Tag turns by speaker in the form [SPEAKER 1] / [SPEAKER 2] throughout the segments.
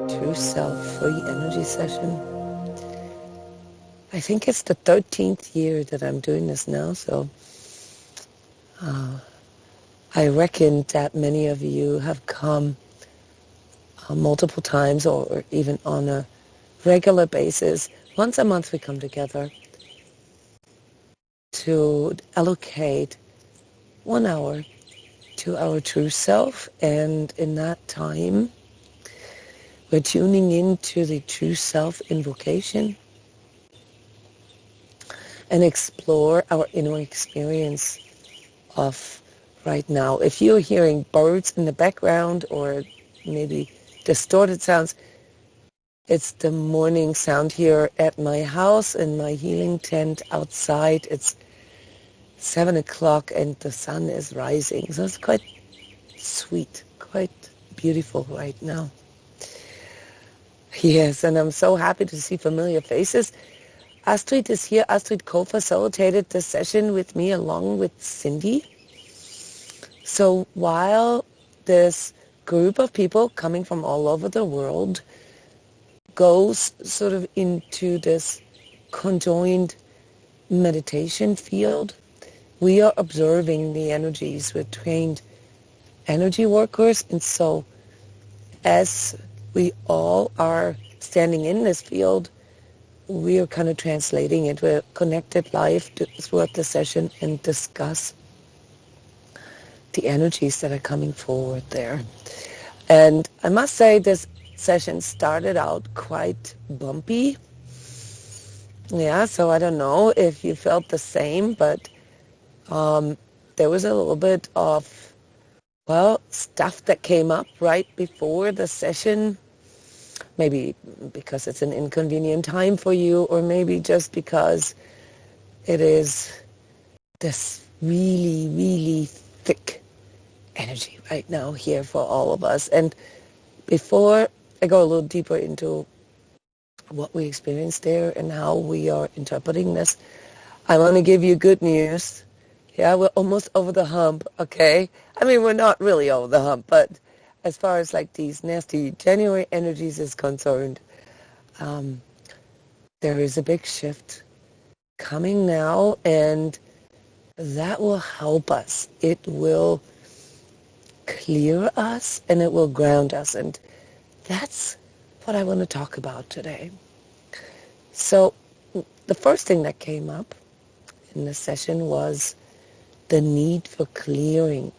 [SPEAKER 1] True Self Free Energy Session. I think it's the 13th year that I'm doing this now, so I reckon that many of you have come multiple times or even on a regular basis. Once a month we come together to allocate 1 hour to our true self, and in that time we're tuning into the true self invocation and explore our inner experience of right now. If you're hearing birds in the background or maybe distorted sounds, it's the morning sound here at my house in my healing tent outside. It's 7 o'clock and the sun is rising. So it's quite sweet, quite beautiful right now. Yes, and I'm so happy to see familiar faces. Astrid is here. Astrid co-facilitated this session with me along with Cindy. So while this group of people coming from all over the world goes sort of into this conjoined meditation field, we are observing the energies. We're trained energy workers, and so as we all are standing in this field, we are kind of translating it. We're connected live throughout the session and discuss the energies that are coming forward there. And I must say this session started out quite bumpy. Yeah, so I don't know if you felt the same, but there was a little bit of, well, stuff that came up right before the session. Maybe because it's an inconvenient time for you, or maybe just because it is this really, really thick energy right now here for all of us. And before I go a little deeper into what we experienced there and how we are interpreting this, I want to give you good news. Yeah, we're almost over the hump, okay? I mean, we're not really over the hump, but as far as like these nasty January energies is concerned, there is a big shift coming now, and that will help us. It will clear us, and it will ground us, and that's what I want to talk about today. So the first thing that came up in this session was the need for clearing.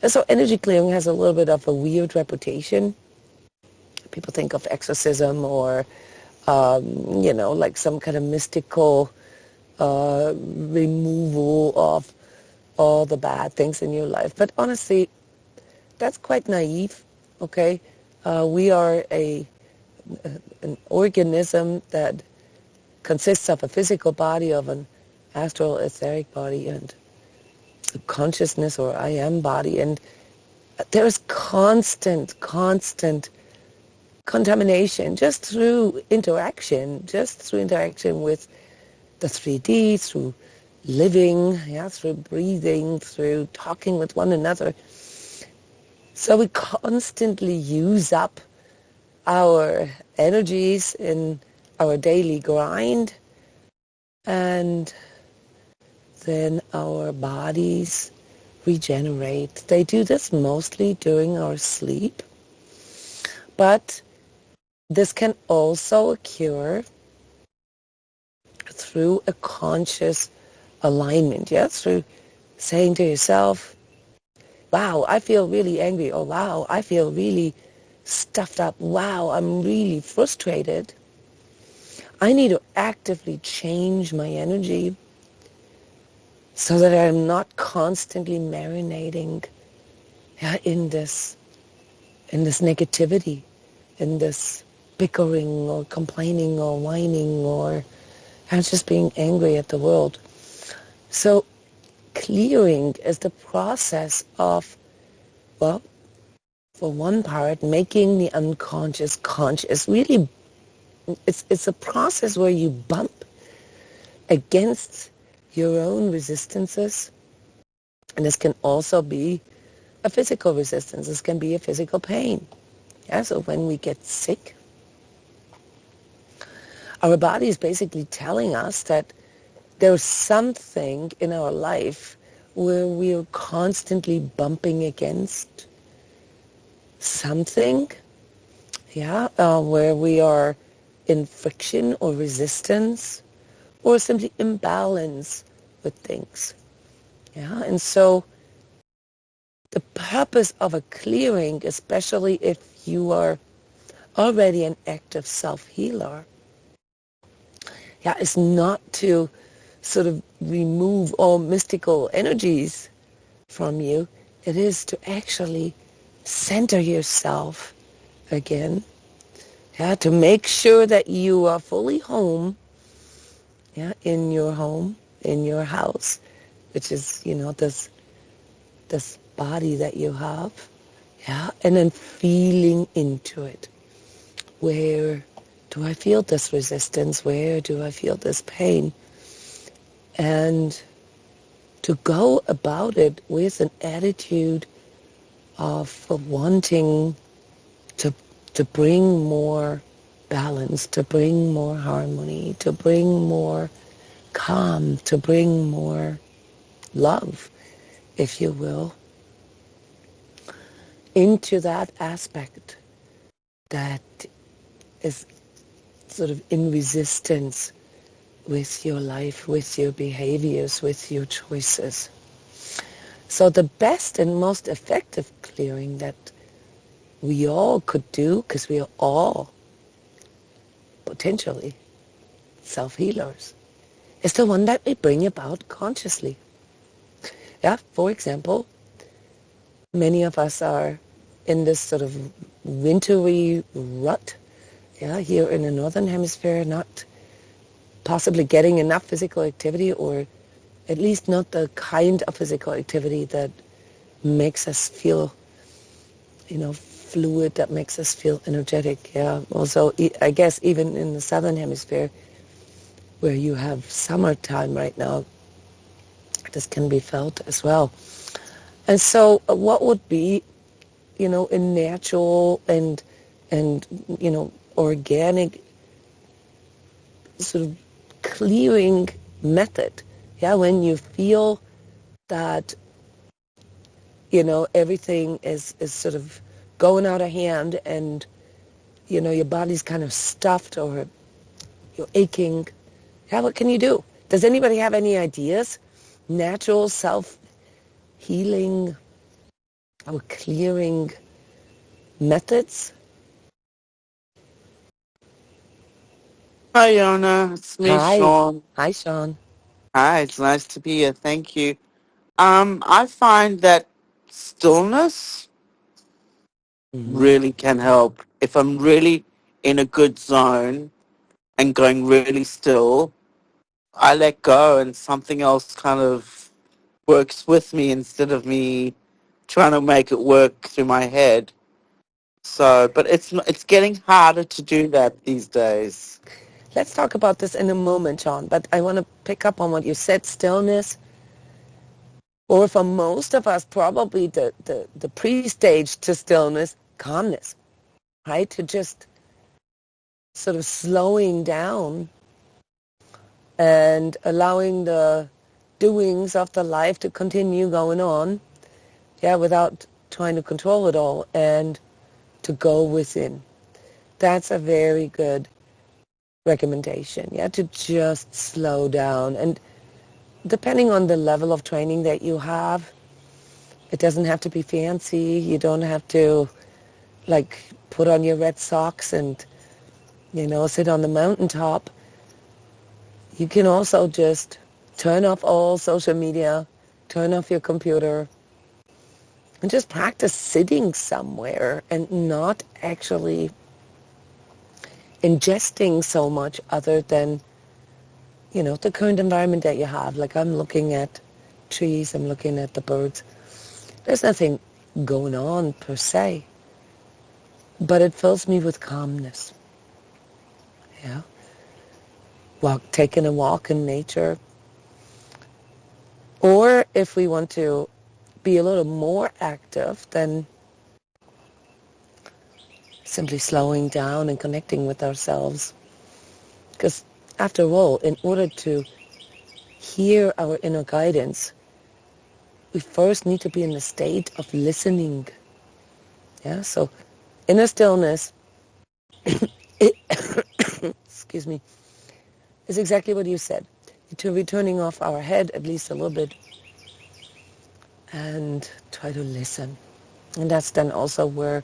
[SPEAKER 1] So energy clearing has a little bit of a weird reputation. People think of exorcism or, like some kind of mystical removal of all the bad things in your life. But honestly, that's quite naive, okay? We are an organism that consists of a physical body, of an astral etheric body, and consciousness or I am body, and there is constant contamination just through interaction with the 3D, through living, through breathing, through talking with one another. So we constantly use up our energies in our daily grind, and then our bodies regenerate. They do this mostly during our sleep, but this can also occur through a conscious alignment, through saying to yourself, wow, I feel really angry, or wow, I feel really stuffed up, wow, I'm really frustrated. I need to actively change my energy so that I'm not constantly marinating in this negativity, in this bickering or complaining or whining or just being angry at the world. So clearing is the process of, well, for one part, making the unconscious conscious. Really, it's a process where you bump against your own resistances, and this can also be a physical resistance. This can be a physical pain. Yeah, so when we get sick, our body is basically telling us that there's something in our life where we are constantly bumping against something, where we are in friction or resistance or simply imbalance with things. Yeah, and so the purpose of a clearing, especially if you are already an active self-healer, is not to sort of remove all mystical energies from you. It is to actually center yourself again, to make sure that you are fully home, home, in your house, which is, this body that you have, and then feeling into it. Where do I feel this resistance? Where do I feel this pain? And to go about it with an attitude of wanting to bring more balance, to bring more harmony, to bring more calm, to bring more love, if you will, into that aspect that is sort of in resistance with your life, with your behaviors, with your choices. So the best and most effective clearing that we all could do, because we are all potentially self-healers, is the one that we bring about consciously. Yeah, for example, many of us are in this sort of wintry rut, here in the northern hemisphere, not possibly getting enough physical activity, or at least not the kind of physical activity that makes us feel, fluid, that makes us feel energetic. Yeah. Also, I guess even in the southern hemisphere, where you have summertime right now, this can be felt as well. And so what would be, a natural and organic sort of clearing method, when you feel that, everything is sort of going out of hand, and, your body's kind of stuffed or you're aching. What can you do? Does anybody have any ideas? Natural self-healing or clearing methods?
[SPEAKER 2] Hi, Jona. It's me,
[SPEAKER 1] Hi.
[SPEAKER 2] Sean.
[SPEAKER 1] Hi, Sean.
[SPEAKER 2] Hi, it's nice to be here. Thank you. I find that stillness
[SPEAKER 1] Hmm.
[SPEAKER 2] really can help. If I'm really in a good zone and going really still, I let go and something else kind of works with me instead of me trying to make it work through my head. So, but it's getting harder to do that these days.
[SPEAKER 1] Let's talk about this in a moment, Sean, but I want to pick up on what you said, stillness, or for most of us, probably the pre-stage to stillness, calmness, right? To just sort of slowing down and allowing the doings of the life to continue going on, without trying to control it all, and to go within. That's a very good recommendation, to just slow down. And depending on the level of training that you have, it doesn't have to be fancy. You don't have to, like, put on your red socks and, sit on the mountaintop. You can also just turn off all social media, turn off your computer, and just practice sitting somewhere and not actually ingesting so much other than, the current environment that you have. Like, I'm looking at trees, I'm looking at the birds. There's nothing going on per se, but it fills me with calmness. Yeah. Taking a walk in nature. Or if we want to be a little more active, then simply slowing down and connecting with ourselves. Because after all, in order to hear our inner guidance, we first need to be in a state of listening. Yeah, so inner stillness, excuse me, is exactly what you said. To be turning off our head at least a little bit and try to listen. And that's then also where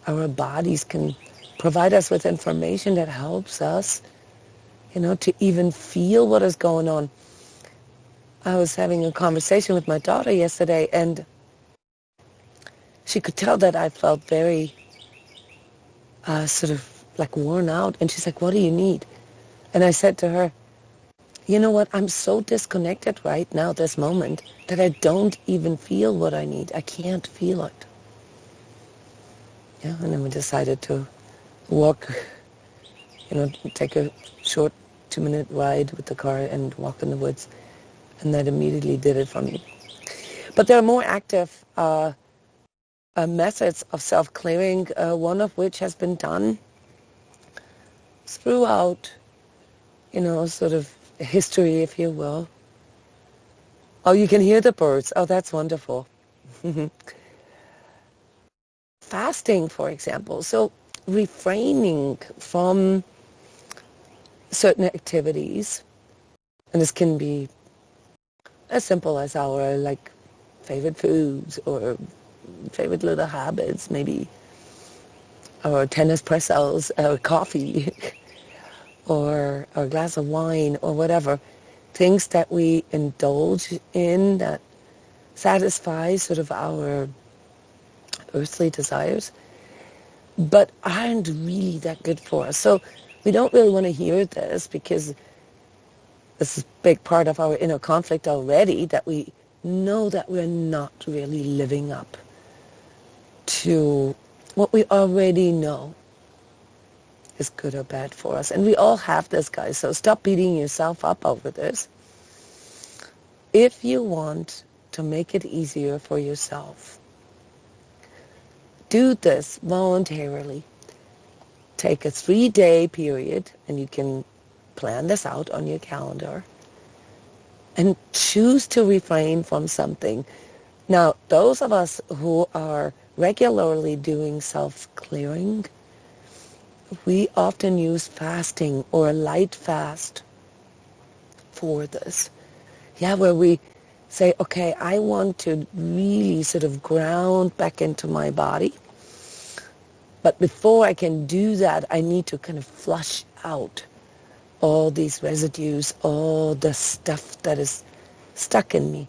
[SPEAKER 1] our bodies can provide us with information that helps us, to even feel what is going on. I was having a conversation with my daughter yesterday, and she could tell that I felt very sort of like worn out. And she's like, what do you need? And I said to her, you know what, I'm so disconnected right now, this moment, that I don't even feel what I need. I can't feel it. Yeah, and then we decided to walk, take a short 2-minute ride with the car and walk in the woods. And that immediately did it for me. But there are more active methods of self-clearing, one of which has been done throughout, sort of history, if you will. Oh, you can hear the birds. Oh, that's wonderful. Fasting, for example. So refraining from certain activities, and this can be as simple as our favorite foods or favorite little habits, maybe our 10 espressos, our coffee, or a glass of wine, or whatever. Things that we indulge in that satisfy sort of our earthly desires, but aren't really that good for us. So we don't really want to hear this, because this is a big part of our inner conflict already, that we know that we're not really living up to what we already know is good or bad for us. And we all have this, guys, so stop beating yourself up over this. If you want to make it easier for yourself, do this voluntarily. Take a 3-day period, and you can plan this out on your calendar, and choose to refrain from something. Now, those of us who are regularly doing self-clearing, we often use fasting or a light fast for this. Yeah, where we say, okay, I want to really sort of ground back into my body. But before I can do that, I need to kind of flush out all these residues, all the stuff that is stuck in me.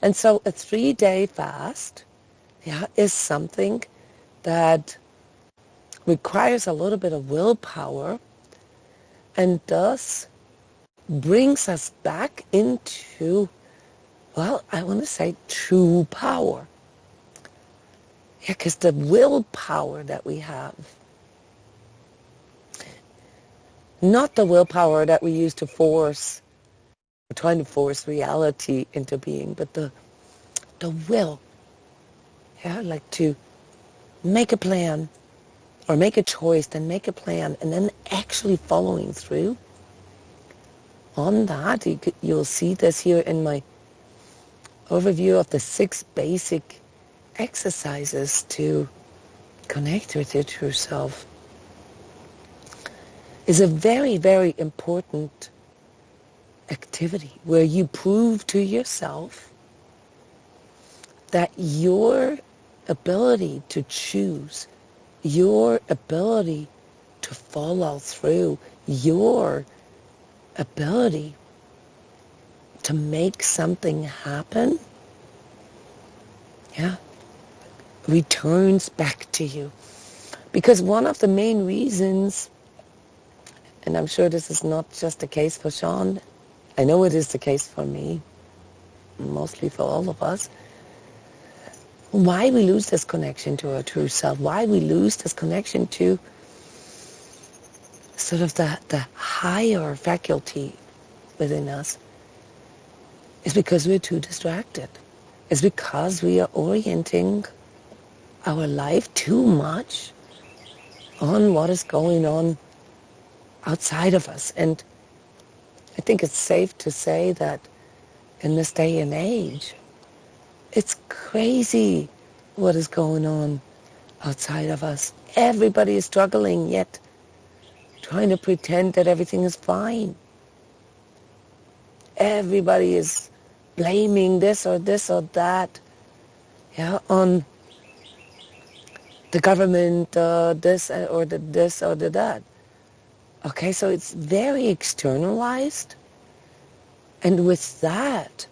[SPEAKER 1] And so a 3-day fast, is something that requires a little bit of willpower, and thus brings us back into, well, I want to say true power. Yeah, because the willpower that we have, not the willpower that we use to force, trying to force reality into being, but the will, like to make a plan or make a choice, then make a plan, and then actually following through on that. You'll see this here in my overview of the 6 basic exercises to connect with your true self. Is a very, very important activity where you prove to yourself that your ability to choose, your ability to follow through, your ability to make something happen, returns back to you. Because one of the main reasons, and I'm sure this is not just the case for Sean, I know it is the case for me, mostly for all of us, why we lose this connection to our true self, why we lose this connection to sort of the higher faculty within us, is because we're too distracted. It's because we are orienting our life too much on what is going on outside of us. And I think it's safe to say that in this day and age, it's crazy what is going on outside of us. Everybody is struggling, yet trying to pretend that everything is fine. Everybody is blaming this or that, on the government, this or the that. Okay, so it's very externalized. And with that,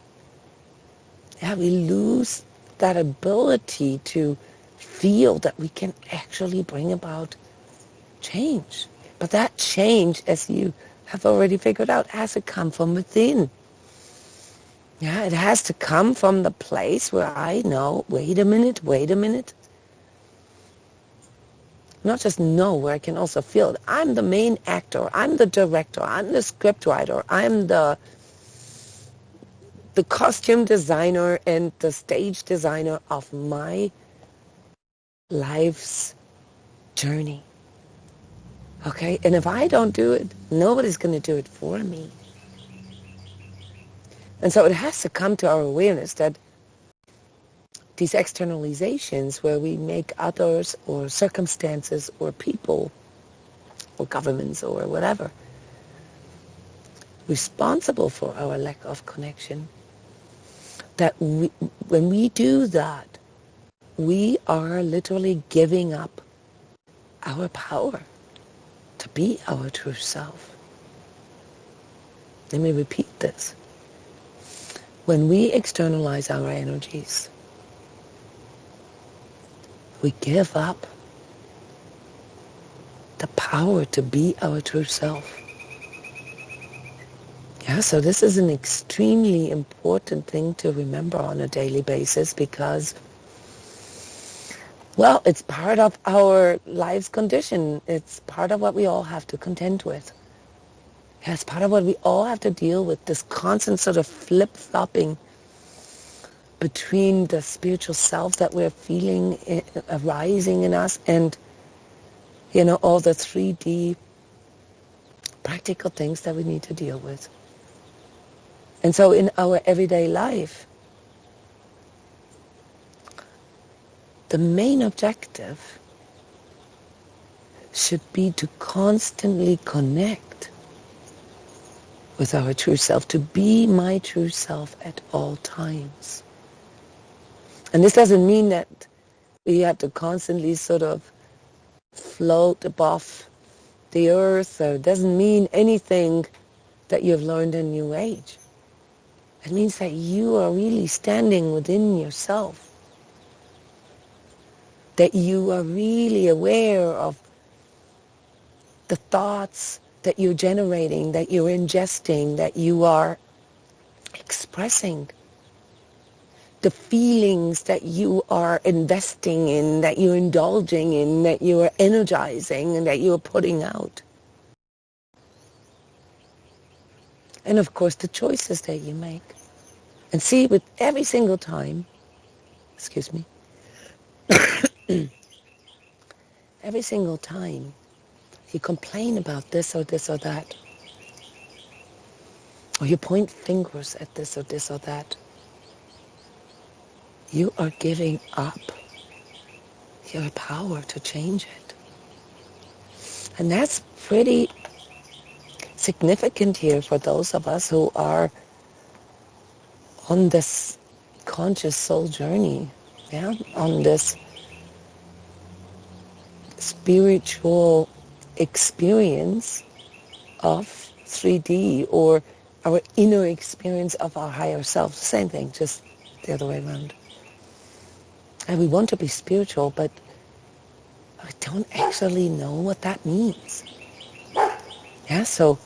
[SPEAKER 1] we lose that ability to feel that we can actually bring about change. But that change, as you have already figured out, has to come from within. Yeah, it has to come from the place where I know, wait a minute. Not just know, where I can also feel it. I'm the main actor, I'm the director, I'm the scriptwriter, I'm the costume designer and the stage designer of my life's journey. Okay? And if I don't do it, nobody's going to do it for me. And so it has to come to our awareness that these externalizations where we make others or circumstances or people or governments or whatever responsible for our lack of connection, that when we do that, we are literally giving up our power to be our true self. Let me repeat this. When we externalize our energies, we give up the power to be our true self. Yeah, so this is an extremely important thing to remember on a daily basis because, well, it's part of our life's condition. It's part of what we all have to contend with. It's part of what we all have to deal with, this constant sort of flip-flopping between the spiritual self that we're feeling arising in us and, all the 3D practical things that we need to deal with. And so in our everyday life, the main objective should be to constantly connect with our true self, to be my true self at all times. And this doesn't mean that we have to constantly sort of float above the earth, or it doesn't mean anything that you've learned in New Age. It means that you are really standing within yourself, that you are really aware of the thoughts that you're generating, that you're ingesting, that you are expressing, the feelings that you are investing in, that you're indulging in, that you are energizing, and that you are putting out. And of course, the choices that you make. And see, with every single time, every single time you complain about this or that, or you point fingers at this or that, you are giving up your power to change it. And that's pretty significant here for those of us who are on this conscious soul journey, on this spiritual experience of 3D, or our inner experience of our higher self. Same thing, just the other way around. And we want to be spiritual, but we don't actually know what that means. So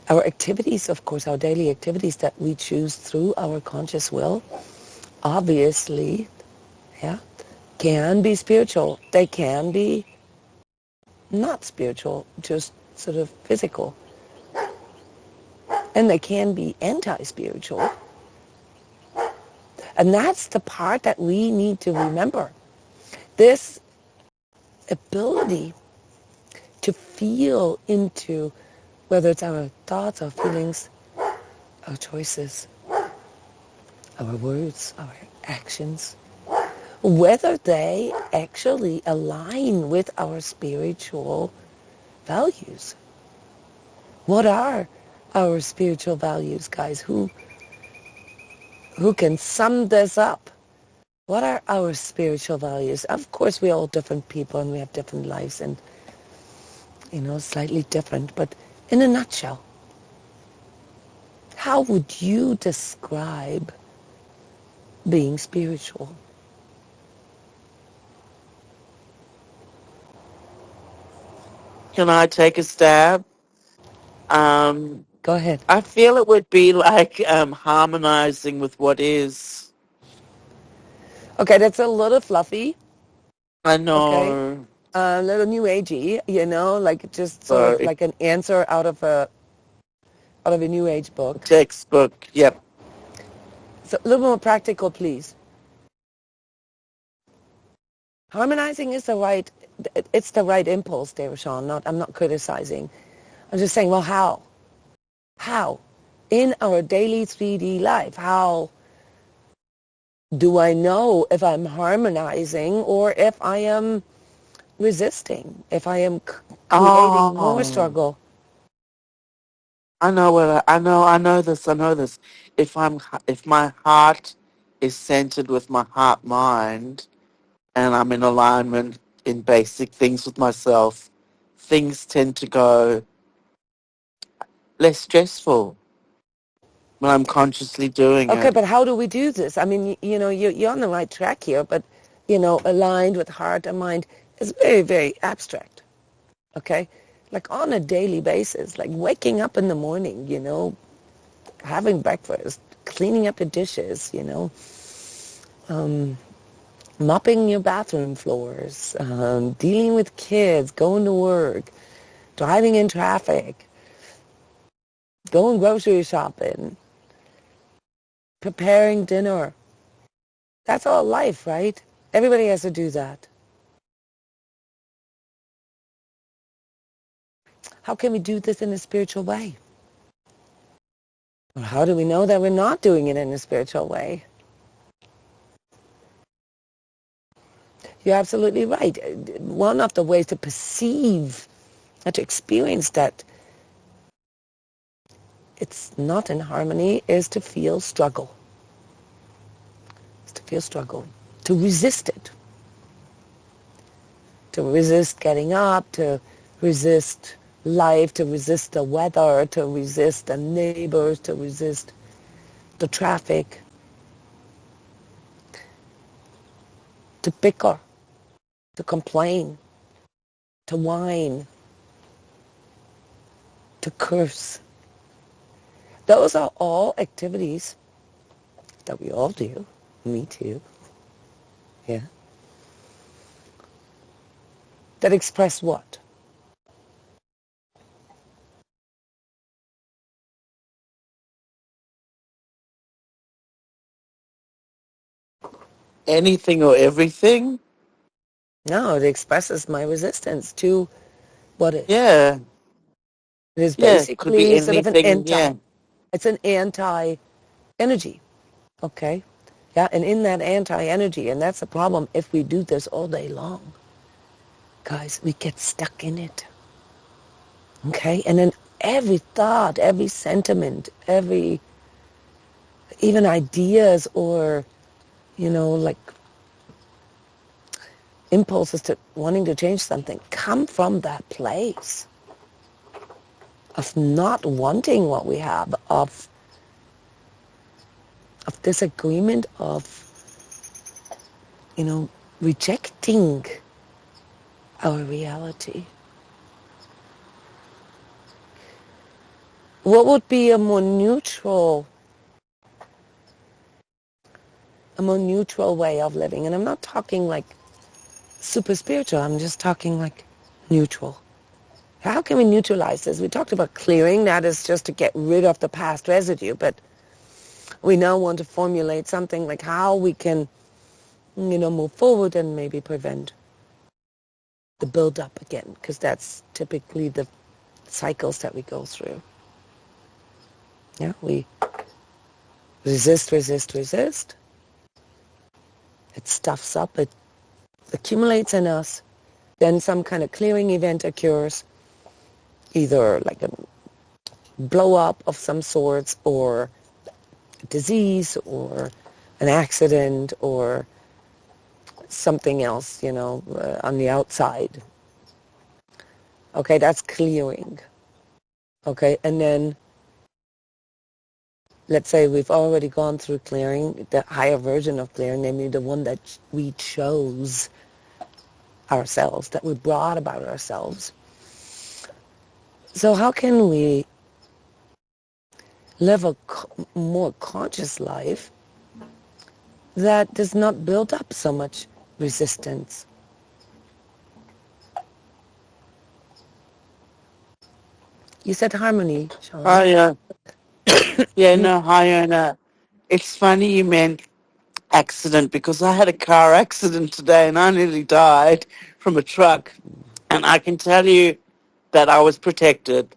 [SPEAKER 1] our activities, of course, our daily activities that we choose through our conscious will, obviously, can be spiritual. They can be not spiritual, just sort of physical. And they can be anti-spiritual. And that's the part that we need to remember. this ability to feel into whether it's our thoughts, our feelings, our choices, our words, our actions, whether they actually align with our spiritual values. What are our spiritual values, guys? Who can sum this up? What are our spiritual values? Of course, we're all different people and we have different lives and, slightly different. But in a nutshell, how would you describe being spiritual?
[SPEAKER 2] Can I take a stab? Um,
[SPEAKER 1] Go ahead.
[SPEAKER 2] I feel it would be like harmonizing with what is.
[SPEAKER 1] Okay, that's a little fluffy.
[SPEAKER 2] I
[SPEAKER 1] Okay,
[SPEAKER 2] know.
[SPEAKER 1] a little new agey. Like just sort
[SPEAKER 2] So
[SPEAKER 1] of like an answer out of a new age book.
[SPEAKER 2] textbook. Yep.
[SPEAKER 1] So a little more practical, please. Harmonizing is it's the right impulse there, Sean. I'm not criticizing. I'm just saying, well, how? How? In our daily 3D life, how do I know if I'm harmonizing or if I am resisting, if I am creating more
[SPEAKER 2] Oh,
[SPEAKER 1] struggle?
[SPEAKER 2] I know what I know. I know this. I know this. If my heart is centered with my heart mind, and I'm in alignment in basic things with myself, things tend to go less stressful when I'm consciously doing
[SPEAKER 1] Okay,
[SPEAKER 2] it.
[SPEAKER 1] but how do we do this? I mean, you're on the right track here, but, aligned with heart and mind is very, very abstract. Okay? Like on a daily basis, like waking up in the morning, having breakfast, cleaning up the dishes, mopping your bathroom floors, dealing with kids, going to work, driving in traffic, going grocery shopping, preparing dinner. That's all life, right? Everybody has to do that. How can we do this in a spiritual way? Or how do we know that we're not doing it in a spiritual way? You're absolutely right. One of the ways to perceive and to experience that it's not in harmony is to feel struggle. Is to feel struggle. To resist it. To resist getting up, to resist life, to resist the weather, to resist the neighbors, to resist the traffic, to bicker, to complain, to whine, to curse. Those are all activities that we all do. Me too. Yeah. That express what?
[SPEAKER 2] Anything or everything?
[SPEAKER 1] No, it expresses my resistance to what is.
[SPEAKER 2] Yeah.
[SPEAKER 1] It is
[SPEAKER 2] Yeah. Could be
[SPEAKER 1] basically sort of an
[SPEAKER 2] anything. Yeah.
[SPEAKER 1] it's an anti-energy, okay? Yeah, and in that anti-energy, and that's the problem, if we do this all day long, guys, we get stuck in it, okay? And then every thought, every sentiment, every, even ideas or, like impulses to wanting to change something come from that place of not wanting what we have, of disagreement, of, rejecting our reality. What would be a more neutral way of living? And I'm not talking like super spiritual. I'm just talking like neutral. How can we neutralize this? We talked about clearing. That is just to get rid of the past residue. But we now want to formulate something like how we can move forward and maybe prevent the build-up again, because that's typically the cycles that we go through. Yeah, we resist. It stuffs up, it accumulates in us. Then some kind of clearing event occurs, either like a blow up of some sorts, or disease, or an accident, or something else, on the outside. Okay, that's clearing. Okay, and then let's say we've already gone through clearing, the higher version of clearing, namely the one that we chose ourselves, that we brought about ourselves. So how can we live a more conscious life that does not build up so much resistance? You said harmony, Sean.
[SPEAKER 2] Hi, hi, Jona. It's funny you meant accident because I had a car accident today and I nearly died from a truck. And I can tell you that I was protected.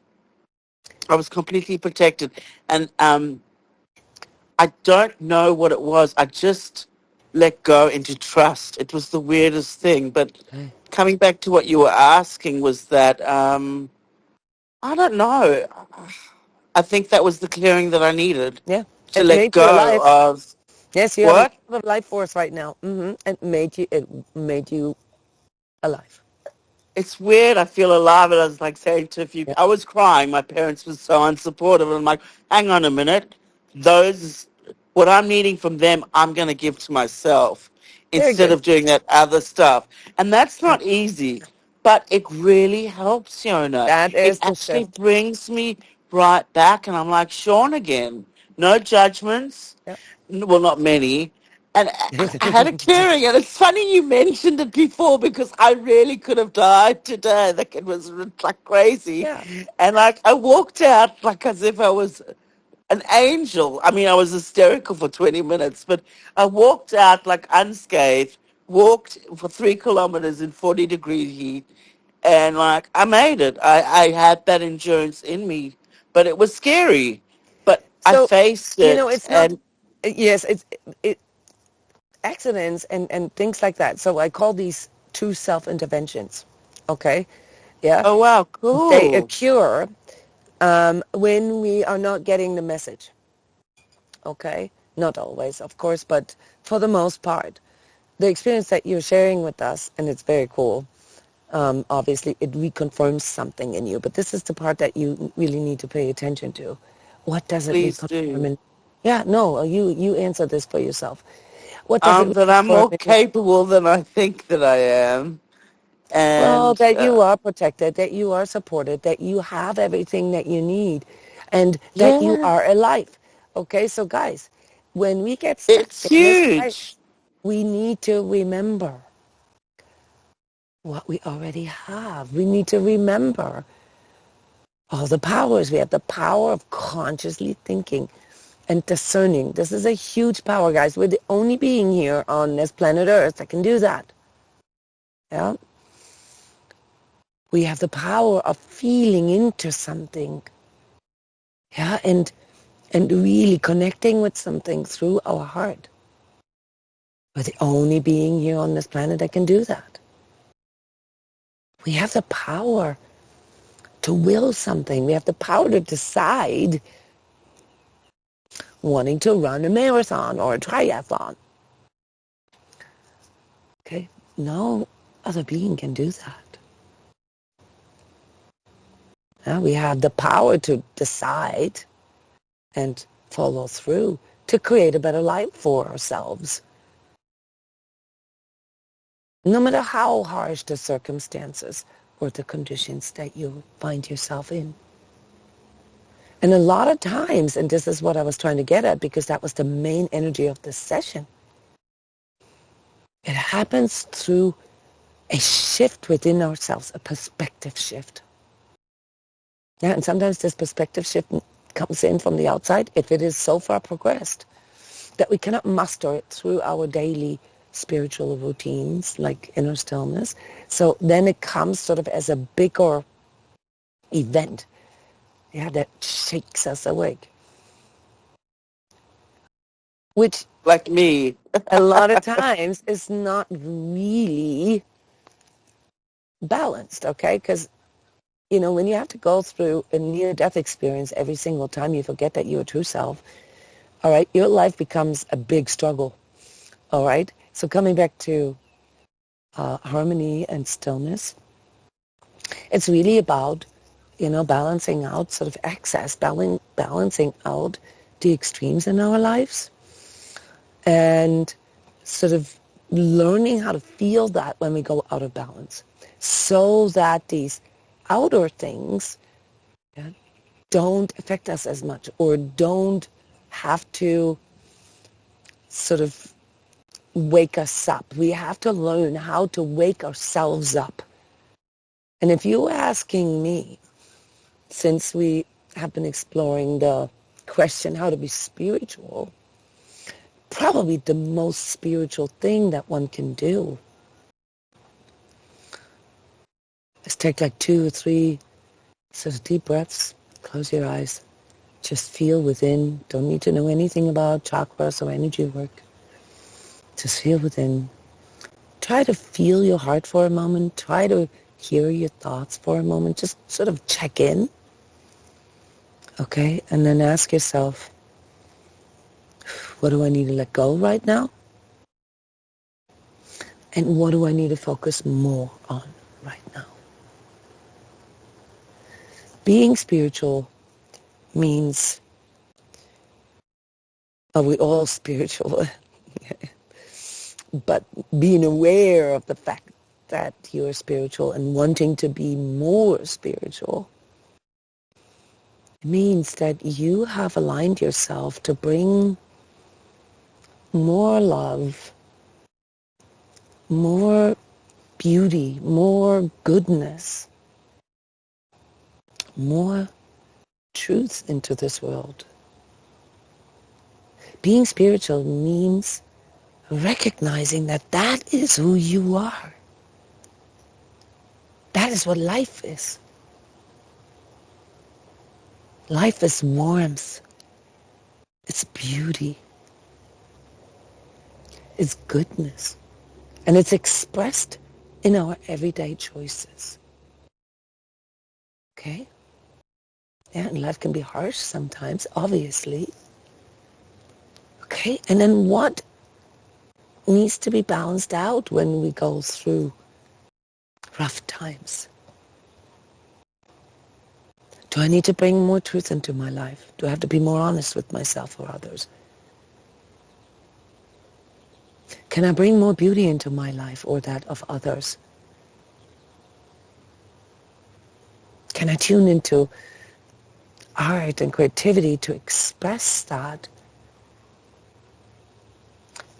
[SPEAKER 2] I was completely protected. And I don't know what it was. I just let go into trust. It was the weirdest thing. But coming back to what you were asking was that, I don't know. I think that was the clearing that I needed
[SPEAKER 1] Yeah,
[SPEAKER 2] to
[SPEAKER 1] it
[SPEAKER 2] let
[SPEAKER 1] made you
[SPEAKER 2] go
[SPEAKER 1] alive.
[SPEAKER 2] of
[SPEAKER 1] Yes, you have a
[SPEAKER 2] what?
[SPEAKER 1] lot of life force right now. It made you alive.
[SPEAKER 2] It's weird. I feel alive. And I was like saying to a few,
[SPEAKER 1] Yeah.
[SPEAKER 2] I was crying. My parents were so unsupportive. And I'm like, hang on a minute. What I'm needing from them, I'm going to give to myself
[SPEAKER 1] Very
[SPEAKER 2] instead
[SPEAKER 1] good.
[SPEAKER 2] of doing that other stuff. And that's
[SPEAKER 1] Yeah.
[SPEAKER 2] not easy, but it really helps, Yona.
[SPEAKER 1] That
[SPEAKER 2] It
[SPEAKER 1] is the
[SPEAKER 2] actually
[SPEAKER 1] shift.
[SPEAKER 2] brings me right back. And I'm like, Sean again. No judgments.
[SPEAKER 1] Yeah.
[SPEAKER 2] Well, not many. And I had a clearing, and it's funny you mentioned it before because I really could have died today. Like it was like crazy,
[SPEAKER 1] Yeah.
[SPEAKER 2] and like I walked out like as if I was an angel. I mean, I was hysterical for 20 minutes, but I walked out like unscathed. Walked for 3 kilometers in 40-degree heat, and like I made it. I had that endurance in me, but it was scary. But I
[SPEAKER 1] So,
[SPEAKER 2] faced it,
[SPEAKER 1] it's not,
[SPEAKER 2] and
[SPEAKER 1] yes, it accidents and things like that. So I call these two self-interventions. Okay? Yeah?
[SPEAKER 2] oh wow,
[SPEAKER 1] They
[SPEAKER 2] cool.
[SPEAKER 1] occur when we are not getting the message. Okay? Not always, of course, but for the most part. The experience that you're sharing with us, and it's very cool, obviously it reconfirms something in you. But this is the part that you really need to pay attention to. What does it
[SPEAKER 2] Please
[SPEAKER 1] reconfirm
[SPEAKER 2] do.
[SPEAKER 1] in? Yeah, no, you answer this for yourself. What does it
[SPEAKER 2] That I'm
[SPEAKER 1] reconfirm
[SPEAKER 2] more
[SPEAKER 1] in you?
[SPEAKER 2] capable than I think that I am.
[SPEAKER 1] Well,
[SPEAKER 2] And
[SPEAKER 1] that you are protected, that you are supported, that you have everything that you need, and that you
[SPEAKER 2] yeah,
[SPEAKER 1] are alive. Okay, so guys, when we get stuck
[SPEAKER 2] it's
[SPEAKER 1] in this life,
[SPEAKER 2] huge.
[SPEAKER 1] we need to remember what we already have. We need to remember all the powers. We have the power of consciously thinking and discerning. This is a huge power, guys. We're the only being here on this planet Earth that can do that. Yeah? We have the power of feeling into something. Yeah, and really connecting with something through our heart. We're the only being here on this planet that can do that. We have the power to will something. We have the power to decide wanting to run a marathon or a triathlon. Okay? No other being can do that. Yeah, we have the power to decide and follow through to create a better life for ourselves. No matter how harsh the circumstances or the conditions that you find yourself in. And a lot of times, and this is what I was trying to get at because that was the main energy of this session, it happens through a shift within ourselves, a perspective shift. Yeah, and sometimes this perspective shift comes in from the outside if it is so far progressed that we cannot muster it through our daily spiritual routines like inner stillness. So then it comes sort of as a bigger event, yeah, that shakes us awake, which
[SPEAKER 2] Like me.
[SPEAKER 1] a lot of times is not really balanced, okay? Because, you know, when you have to go through a near-death experience every single time you forget that you're true self, all right, your life becomes a big struggle, all right? So coming back to harmony and stillness, it's really about, you know, balancing out sort of excess, balancing out the extremes in our lives and sort of learning how to feel that when we go out of balance so that these outer things, yeah, don't affect us as much or don't have to sort of wake us up. We have to learn how to wake ourselves up. And if you're asking me, since we have been exploring the question how to be spiritual, probably the most spiritual thing that one can do is take like 2 or 3 sort of deep breaths, close your eyes, just feel within. Don't need to know anything about chakras or energy work. Just feel within. Try to feel your heart for a moment. Try to hear your thoughts for a moment. Just sort of check in. Okay? And then ask yourself, what do I need to let go right now? And what do I need to focus more on right now? Being spiritual means, are we all spiritual? But being aware of the fact that you're spiritual and wanting to be more spiritual means that you have aligned yourself to bring more love, more beauty, more goodness, more truth into this world. Being spiritual means recognizing that that is who you are. That is what life is. Life is warmth. It's beauty. It's goodness. And it's expressed in our everyday choices. Okay? Yeah, and life can be harsh sometimes, obviously. Okay? And then what needs to be balanced out when we go through rough times? Do I need to bring more truth into my life? Do I have to be more honest with myself or others? Can I bring more beauty into my life or that of others? Can I tune into art and creativity to express that,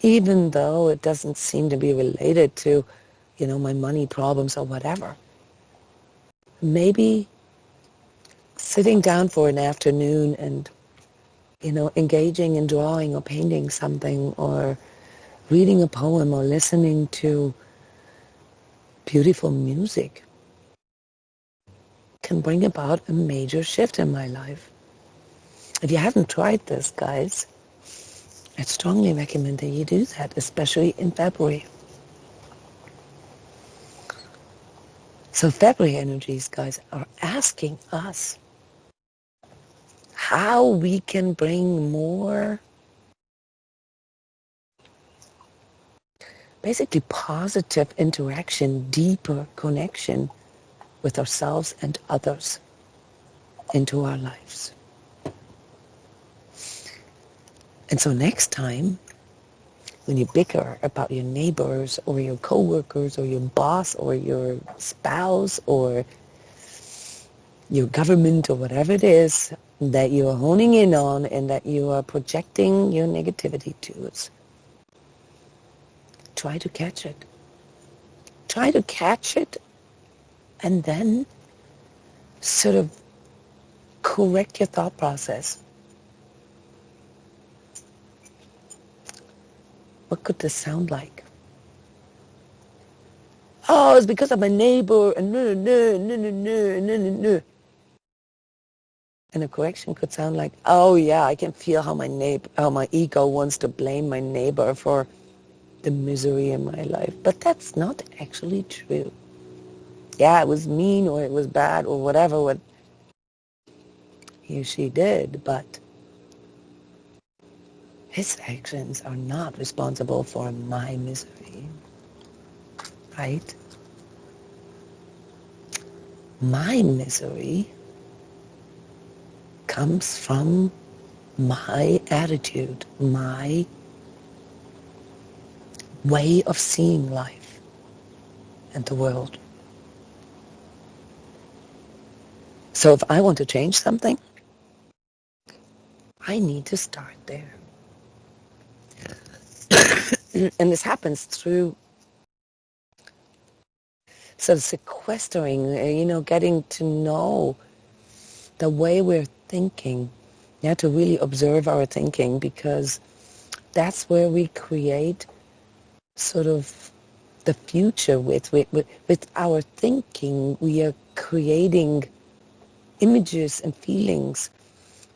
[SPEAKER 1] even though it doesn't seem to be related to, you know, my money problems or whatever? Maybe sitting down for an afternoon and, you know, engaging in drawing or painting something or reading a poem or listening to beautiful music can bring about a major shift in my life. If you haven't tried this, guys, I strongly recommend that you do that, especially in February. So February energies, guys, are asking us how we can bring more basically positive interaction, deeper connection with ourselves and others into our lives. And so next time, when you bicker about your neighbors or your coworkers or your boss or your spouse or your government or whatever it is that you are honing in on and that you are projecting your negativity towards, try to catch it. Try to catch it and then sort of correct your thought process. What could this sound like? oh, it's because of my neighbor, and no, no, no, no, no, no, no, no. And a correction could sound like, oh yeah, I can feel how my ego wants to blame my neighbor for the misery in my life. But that's not actually true. Yeah, it was mean or it was bad or whatever what he or she did, but his actions are not responsible for my misery, right? My misery comes from my attitude, my way of seeing life and the world. So if I want to change something, I need to start there. And this happens through sort of sequestering, getting to know the way we're thinking. Yeah, to really observe our thinking, because that's where we create sort of the future with our thinking. We are creating images and feelings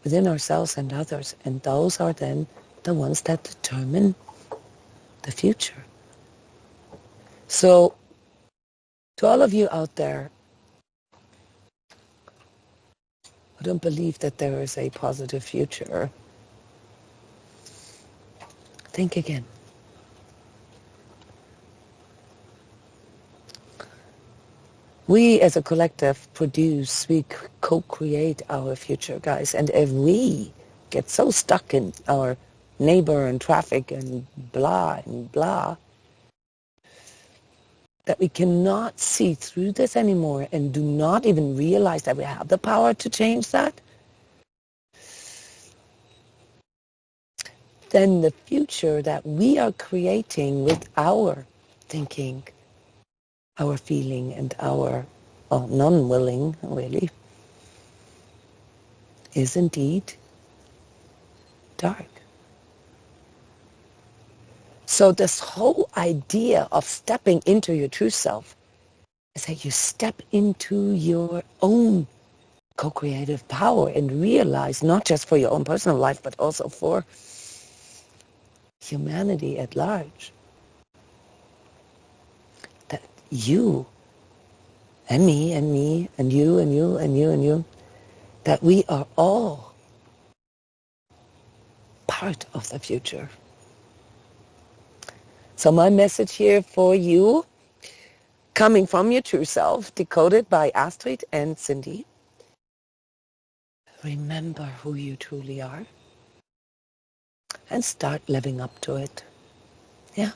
[SPEAKER 1] within ourselves and others, and those are then the ones that determine the future. So to all of you out there who don't believe that there is a positive future, think again. We as a collective we co-create our future, guys. And if we get so stuck in our neighbor and traffic and blah, that we cannot see through this anymore and do not even realize that we have the power to change that, then the future that we are creating with our thinking, our feeling, and our non-willing, really, is indeed dark. So this whole idea of stepping into your true self is that you step into your own co-creative power and realize, not just for your own personal life, but also for humanity at large, that you and me and me and you and you and you and you, that we are all part of the future. So my message here for you, coming from your true self, decoded by Astrid and Cindy: remember who you truly are and start living up to it. Yeah,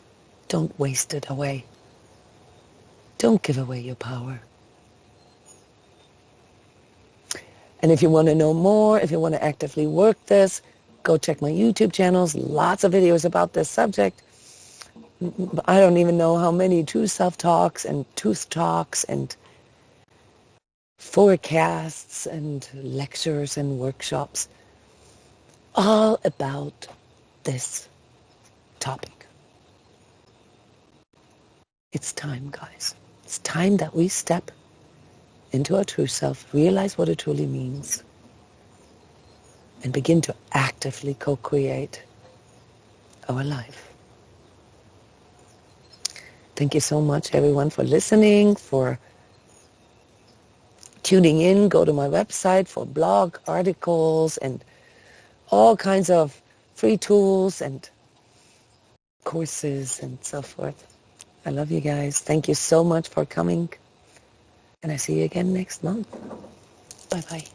[SPEAKER 1] don't waste it away. Don't give away your power. And if you want to know more, if you want to actively work this, go check my YouTube channels. Lots of videos about this subject. I don't even know how many true self-talks and truth talks and forecasts and lectures and workshops all about this topic. It's time, guys. It's time that we step into our true self, realize what it truly means, and begin to actively co-create our life. Thank you so much, everyone, for listening, for tuning in. Go to my website for blog articles and all kinds of free tools and courses and so forth. I love you guys. Thank you so much for coming. And I see you again next month. Bye-bye.